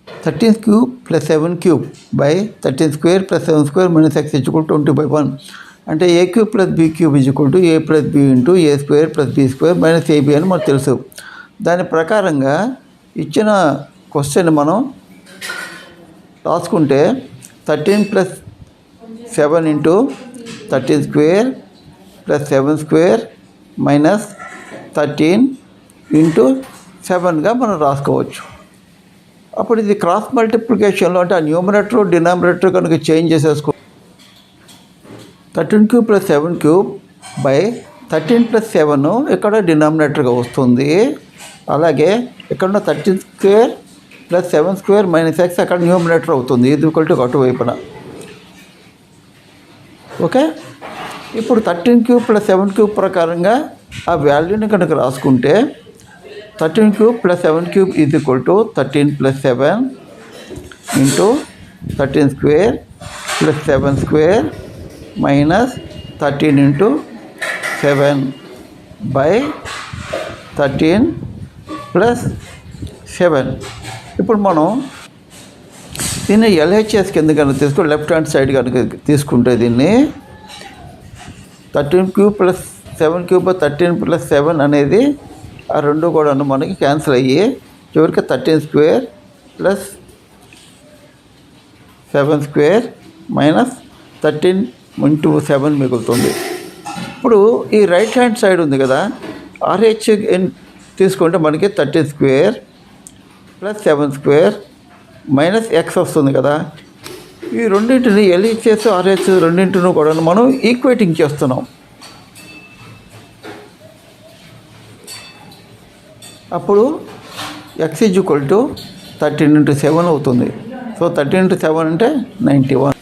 13 cube plus 7 cube by 13 square plus 7 square minus x is equal to 20/1. అంటే a cube plus b cube is equal to a plus b into a square plus b square minus ab అని మనకు తెలుసు. దాని ప్రకారంగా ఇచ్చిన question మనం రాసుకుంటే 13 plus 7 into 13 square plus 7 square minus 13 into 7గా మనం రాసుకోవచ్చు. అప్పుడు ఇది క్రాస్ మల్టిప్లికేషన్లో అంటే ఆ న్యూమరేటర్ డినామినేటర్ కనుక change చేసేసుకో 13 cube plus 7 cube by 13 plus 7 ఇక్కడ డినామినేటర్గా వస్తుంది. అలాగే ఇక్కడ 13 square plus 7 square minus x అక్కడ న్యూమరేటర్ అవుతుంది. ఇది ఈక్వల్ టు అటువైపున. ఓకే, ఇప్పుడు 13 cube plus 7 cube ప్రకారంగా ఆ వాల్యూని కనుక రాసుకుంటే 13 cube plus 7 cube is equal to 13 plus 7 into 13 square plus 7 square minus 13 into 7 by 13 plus 7. ఇప్పుడు మనం దీన్ని LHS కింద కనుక తీసుకుంటే లెఫ్ట్ హ్యాండ్ సైడ్ కనుక తీసుకుంటే దీన్ని 13 cube plus 7 cube 13 plus 7 అనేది ఆ రెండు కూడా మనకి క్యాన్సిల్ అయ్యి చివరికి 13 square plus 7 square minus 13 into 7 మిగులుతుంది. ఇప్పుడు ఈ రైట్ హ్యాండ్ సైడ్ ఉంది కదా, RH తీసుకుంటే మనకి 13 square plus 7 square minus x వస్తుంది కదా. ఈ రెండింటిని LHS RH రెండింటిని కూడా మనం ఈక్వేటింగ్ చేస్తున్నాం. అప్పుడు x is equal to 13 into 7 అవుతుంది. సో 13 into 7 అంటే 91.